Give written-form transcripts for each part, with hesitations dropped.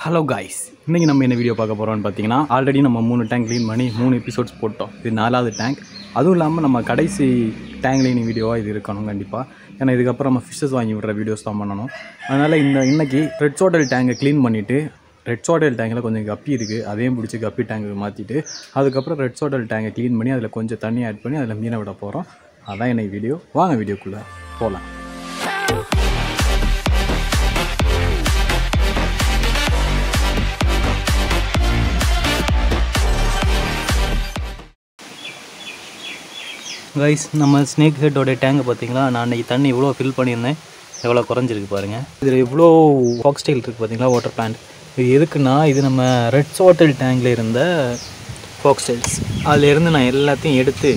Hello guys, இன்றைக்கி நம்ம என்ன வீடியோ பார்க்க போகிறோம்னு பார்த்தீங்கன்னா, ஆல்ரெடி நம்ம 3 டேங்க் க்ளீன் பண்ணி 3 எபிசோட்ஸ் போட்டோம். இது 4வது டேங்க். அதுவும் இல்லாமல் நம்ம கடைசி டேங்க் க்ளீனிங் வீடியோவாக இது இருக்கணும் கண்டிப்பாக. ஏன்னா இதுக்கப்புறம் நம்ம ஃபிஷ்ஷஸ் வாங்கி விடுற வீடியோஸ் தான் பண்ணணும். அதனால் இன்றைக்கி ரெட் சோட்டல் டேங்கை க்ளீன் பண்ணிவிட்டு, ரெட் சோட்டல் டேங்கில் கொஞ்சம் கப்பி இருக்குது, அதையும் பிடிச்சி கப்பி டேங்க்கு மாற்றிட்டு, அதுக்கப்புறம் ரெட் சோட்டல் டேங்கை க்ளீன் பண்ணி அதில் கொஞ்சம் தண்ணி ஆட் பண்ணி அதில் மீனை விட போகிறோம். அதான் இன்றைக்கி வீடியோ. வாங்க வீடியோக்குள்ளே போகலாம். கைஸ், நம்ம ஸ்னேக் ஹெட்டோட டேங்கை பார்த்தீங்களா, நான் அன்றைக்கி தண்ணி இவ்வளோ ஃபில் பண்ணியிருந்தேன், எவ்வளோ குறைஞ்சிருக்கு பாருங்கள். இதில் இவ்வளோ ஃபாக்ஸ்டைல் இருக்குது பார்த்தீங்களா, வாட்டர் பிளான்ட். இது எதுக்குன்னா, இது நம்ம ரெட் சோட்டல் டேங்கில் இருந்த ஃபாக்ஸ்டைல்ஸ். அதிலேருந்து நான் எல்லாத்தையும் எடுத்து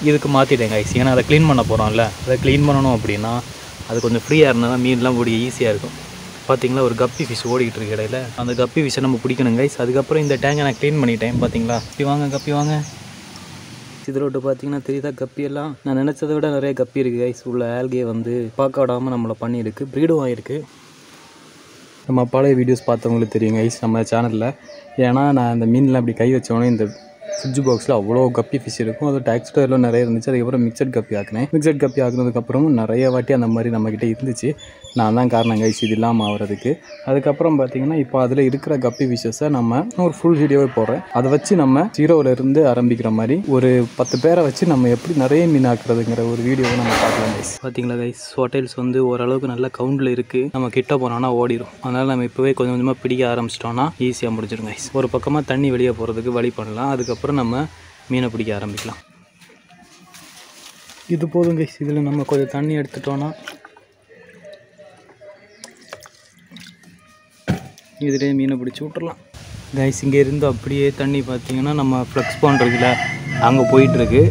இதுக்கு மாற்றிட்டேன் கைஸ். ஏன்னா அதை க்ளீன் பண்ண போகிறோம்ல, அதை க்ளீன் பண்ணணும் அப்படின்னா அது கொஞ்சம் ஃப்ரீயாக இருந்தால் தான் மீன்லாம் ஓடி ஈஸியாக இருக்கும். பார்த்தீங்களா, ஒரு கப்பி ஃபிஷ் ஓடிக்கிட்டு இருக்கு இடையில. அந்த கப்பி ஃபிஷ்ஷை நம்ம பிடிக்கணும் கைஸ். அதுக்கப்புறம் இந்த டேங்கை நான் க்ளீன் பண்ணிட்டேன். பார்த்தீங்களா, கப்பி வாங்க. இதில் விட்டு பார்த்தீங்கன்னா தெரியுதா, கப்பியெல்லாம் நான் நினச்சதை விட நிறைய கப்பி இருக்குது கைஸ். உள்ள ஆல்கே வந்து பார்க்க விடாமல் நம்மளை பண்ணியிருக்கு, ப்ரீடும் ஆகிருக்கு. நம்ம பழைய வீடியோஸ் பார்த்தவங்களுக்கு தெரியும் கைஸ் நம்ம சேனலில். ஏன்னா நான் அந்த மீனில் அப்படி கை வச்சோன்னே இந்த ஃப்ரிட்ஜ் பாக்ஸில் அவ்வளோ கப்பி ஃபிஷ் இருக்கும். அது டேக்ஸ்டரில் நிறைய இருந்துச்சு. அதுக்கப்புறம் மிக்சட் கப்பி ஆக்கினேன். மிக்சட் கப்பி ஆக்குனதுக்கப்புறமும் நிறைய வாட்டி அந்த மாதிரி நம்மக்கிட்ட இருந்துச்சு. நான் தான் காரணம் கைஸ் இது இல்லாமல் ஆகிறதுக்கு. அதுக்கப்புறம் பார்த்திங்கன்னா, இப்போ அதில் இருக்கிற கப்பி ஃபிஷ்ஷஸை நம்ம ஒரு ஃபுல் வீடியோவே போடுறேன். அதை வச்சு நம்ம 0லேருந்து ஆரம்பிக்கிற மாதிரி ஒரு 10 பேரை வச்சு நம்ம எப்படி நிறைய மீன் ஆக்குறதுங்கிற ஒரு வீடியோவை நம்ம பார்க்கலாம் கைஸ். பார்த்தீங்களா கைஸ், ஹோட்டல்ஸ் வந்து ஓரளவுக்கு நல்ல கவுண்டில் இருக்குது. நம்ம கிட்ட போனோன்னா ஓடிடும். அதனால் நம்ம இப்போவே கொஞ்சம் கொஞ்சமாக பிடிக்க ஆரம்பிச்சிட்டோன்னா ஈஸியாக முடிஞ்சிடும் கைஸ். ஒரு பக்கமாக தண்ணி வெளியே போகிறதுக்கு வழி பண்ணலாம். அதுக்கப்புறம் நம்ம மீனை பிடிக்க ஆரம்பிக்கலாம். இது போதும் கைஸ். இதில் நம்ம கொஞ்சம் தண்ணி எடுத்துட்டோன்னா இதிலே மீனை பிடிச்சி விட்டுறலாம் கைஸ். இங்கே இருந்து அப்படியே தண்ணி பார்த்தீங்கன்னா நம்ம ஃப்ளக்ஸ் பண்ணுறதுல அங்கே போயிட்டுருக்கு.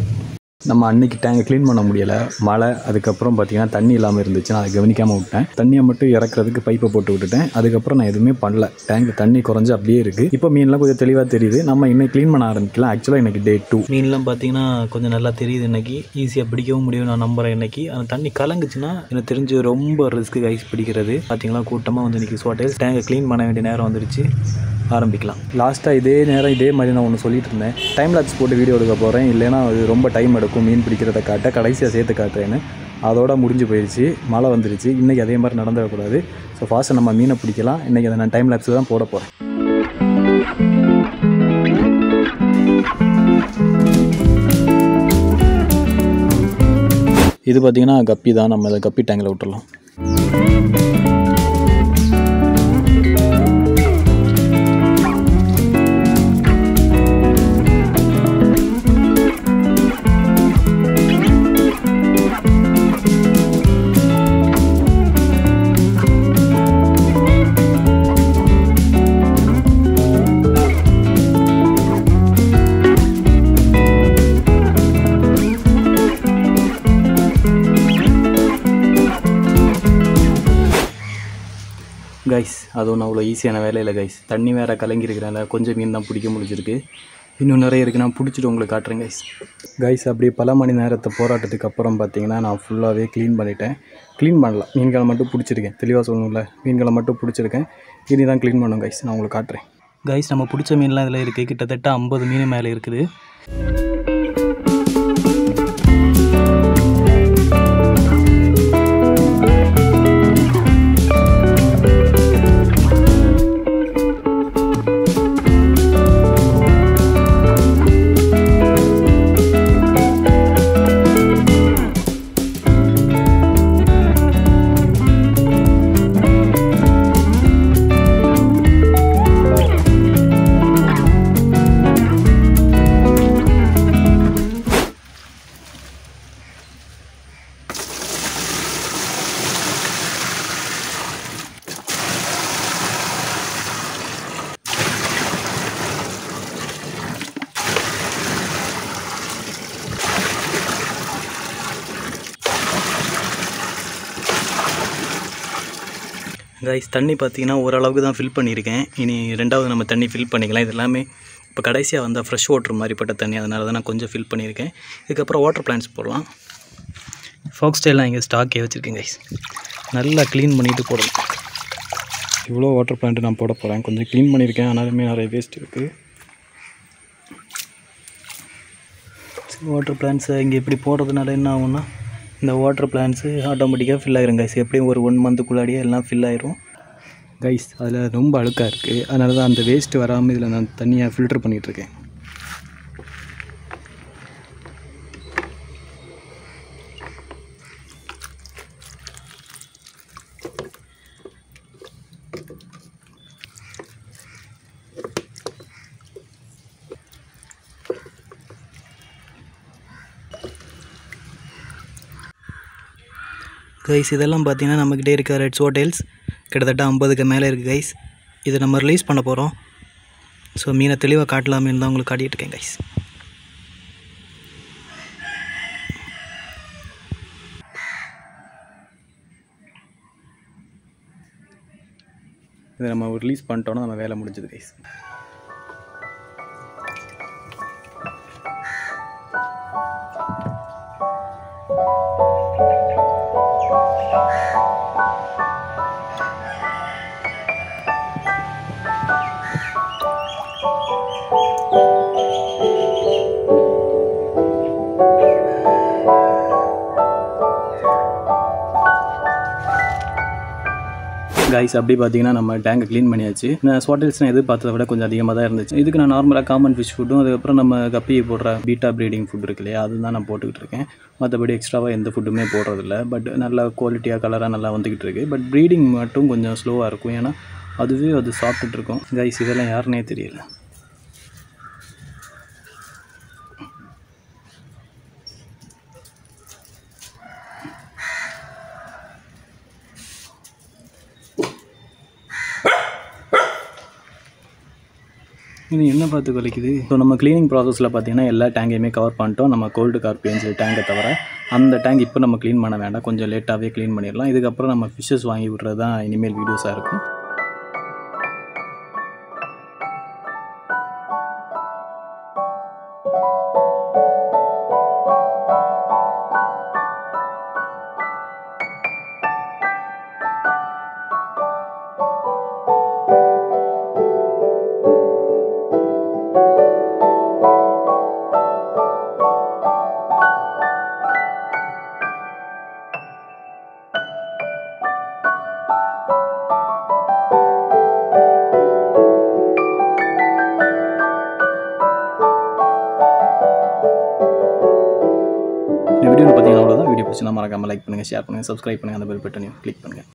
நம்ம அன்றைக்கி டேங்கை க்ளீன் பண்ண முடியலை, மழை. அதுக்கப்புறம் பார்த்திங்கன்னா தண்ணி இல்லாமல் இருந்துச்சு. நான் அதை கவனிக்காமல் விட்டேன். தண்ணியை மட்டும் இறக்குறதுக்கு பைப்பை போட்டு விட்டுட்டேன். அதுக்கப்புறம் நான் எதுவுமே பண்ணல. டேங்க் தண்ணி குறைஞ்சி அப்படியே இருக்குது. இப்போ மீன்லாம் கொஞ்சம் தெளிவாக தெரியுது. நம்ம இன்னைக்கு க்ளீன் பண்ண ஆரம்பிக்கலாம். ஆக்சுவலாக இன்றைக்கி டே 2. மீன்லாம் பார்த்திங்கன்னா கொஞ்சம் நல்லா தெரியுது. இன்றைக்கி ஈஸியாக பிடிக்கவும் முடியும் நான் நம்புகிறேன். இன்றைக்கி அந்த தண்ணி கலங்குச்சுன்னா எனக்கு தெரிஞ்சு ரொம்ப ரிஸ்க்கு கைஸ் பிடிக்கிறது. பார்த்திங்களா, கூட்டமாக வந்து இன்றைக்கி ஹோட்டல்ஸ் டேங்கை க்ளீன் பண்ண வேண்டிய நேரம் வந்துருச்சு. ஆரம்பிக்கலாம். லாஸ்ட்டாக இதே நேரம் இதே மாதிரி நான் ஒன்று சொல்லிட்டு இருந்தேன், டைம் லாப்ஸ் போட்டு வீடியோ எடுக்க போகிறேன், இல்லைன்னா அது ரொம்ப டைம் எடுக்கும் மீன் பிடிக்கிறத காட்ட, கடைசியாக சேர்த்து காட்டுறேன்னு. அதோட முடிஞ்சு போயிடுச்சு. மழை வந்துருச்சு. இன்றைக்கி அதே மாதிரி நடந்துடக்கூடாது. ஸோ ஃபாஸ்ட்டாக நம்ம மீனை பிடிக்கலாம். இன்றைக்கி அதை நான் டைம் லாப்ஸ் தான் போட போகிறேன். இது பார்த்திங்கன்னா கப்பி தான். நம்ம அதை கப்பி டேங்கில் விட்டுறலாம். கைஸ், அதுவும் அவ்வளோ ஈஸியான வேலை இல்லை கைஸ். தண்ணி வேறு கலங்கியிருக்கிறனால கொஞ்சம் மீன் தான் பிடிக்க முடிஞ்சிருக்கு. இன்னும் நிறைய இருக்குது. நான் பிடிச்சிட்டு உங்களுக்கு காட்டுறேன் கைஸ். அப்படியே பல மணி நேரத்தை போராட்டத்துக்கு அப்புறம் பார்த்தீங்கன்னா நான் ஃபுல்லாகவே க்ளீன் பண்ணிட்டேன். க்ளீன் பண்ணலாம், மீன்களை மட்டும் பிடிச்சிருக்கேன். தெளிவாக சொல்லணும்ல, மீன்களை மட்டும் பிடிச்சிருக்கேன். இனி தான் க்ளீன் பண்ணும் கைஸ். நான் உங்களுக்கு காட்டுறேன் கைஸ். நம்ம பிடிச்ச மீன்லாம் இதில் இருக்குது. கிட்டத்தட்ட 50 மீன் மேலே இருக்குது. கைஸ், தண்ணி பார்த்தீங்கன்னா ஓரளவுக்கு தான் ஃபில் பண்ணியிருக்கேன். இனி ரெண்டாவது நம்ம தண்ணி ஃபில் பண்ணிக்கலாம். இது எல்லாமே இப்போ கடைசியாக வந்தால் ஃப்ரெஷ் வாட்டர் மாதிரிப்பட்ட தண்ணி. அதனால தான் நான் கொஞ்சம் ஃபில் பண்ணியிருக்கேன். இதுக்கப்புறம் வாட்டர் பிளான்ட்ஸ் போடலாம். ஃபாக்ஸ்டைல்லாம் இங்கே ஸ்டாக்கே வச்சுருக்கேன் கைஸ். நல்லா க்ளீன் பண்ணிவிட்டு போடணும். இவ்வளோ வாட்டர் பிளான்ட் நான் போட போகிறேன். கொஞ்சம் க்ளீன் பண்ணியிருக்கேன், ஆனாலுமே நிறைய வேஸ்ட் இருக்குது. வாட்டர் பிளான்ட்ஸை இங்கே இப்படி போடுறதுனால என்ன ஆகும்னா, இந்த வாட்டர் பிளான்ட்ஸு ஆட்டோமேட்டிக்காக ஃபில் ஆகிரும் கைஸ். எப்படியும் ஒரு 1 மந்த்துக்குள்ளாடியே எல்லாம் ஃபில் ஆயிரும் கைஸ். அதில் ரொம்ப அழுக்காக இருக்குது, அதனால தான் அந்த வேஸ்ட்டு வராமல் இதில் நான் தண்ணியாக ஃபில்டர் பண்ணிகிட்ருக்கேன். கைஸ் இதெல்லாம் பார்த்தீங்கன்னா நம்மக்கிட்டே இருக்க ரெட் ஸ்வாட்டெயில்ஸ் கிட்டத்தட்ட 50க்கு மேலே இருக்குது கைஸ். இதை நம்ம ரிலீஸ் பண்ண போகிறோம். ஸோ மீனை தெளிவாக காட்டலாமேன்னு தான் உங்களுக்கு காட்டிகிட்டு இருக்கேன் கைஸ். இதை நம்ம ரிலீஸ் பண்ணிட்டோன்னா நம்ம வேலை முடிஞ்சது கைஸ். கைஸ் அப்படி பார்த்தீங்கன்னா நம்ம டேங்கை க்ளீன் பண்ணியாச்சு. நான் ஸ்வாட்டெயில்ஸ் நான் எதிர்பார்த்ததை விட கொஞ்சம் அதிகமாக தான் இருந்துச்சு. இதுக்கு நான் நார்மலாக காமன் ஃபிஷ் ஃபுட்டும், அதுக்கப்புறம் நம்ம கப்பி போடுற பீட்டா ப்ரீடிங் ஃபுட் இருக்கு இல்லையா, அதுதான் நான் போட்டுக்கிட்டு இருக்கேன். மற்றபடி எக்ஸ்ட்ராவாக எந்த ஃபுட்டுமே போடுறதில்ல. பட் நல்லா குவாலிட்டியாக கலராக நல்லா வந்துக்கிட்டு இருக்குது. பட் ப்ரீடிங் மட்டும் கொஞ்சம் ஸ்லோவாக இருக்கும், ஏன்னா அதுவே அது சாப்பிட்டுட்டு இருக்கும் கைஸ். இதெல்லாம் யாருன்னே தெரியல. இது என்ன பார்த்து கொலைக்குது. ஸோ நம்ம க்ளீனிங் ப்ராசஸில் பார்த்தீங்கன்னா எல்லா டேங்கையுமே கவர் பண்ணிட்டோம். நம்ம கோல்டு கார்பியன்ஸ் டேங்கை தவிர அந்த டேங்க் இப்போ நம்ம க்ளீன் பண்ண வேண்டாம், கொஞ்சம் லேட்டாகவே க்ளீன் பண்ணிடலாம். இதுக்கப்புறம் நம்ம ஃபிஷ்ஷஸ் வாங்கி விட்றது தான் இனிமேல் வீடியோஸாக இருக்கும். வீடியோ பார்த்தீங்கன்னா அவ்வளோதான். வீடியோ பிடிச்சினா மறக்காமல் லைக் பண்ணுங்கள், ஷேர் பண்ணுங்கள், சப்ஸ்கிரைப் பண்ணுங்கள், அந்த பெல் பட்டனையும் கிளிக் பண்ணுங்கள்.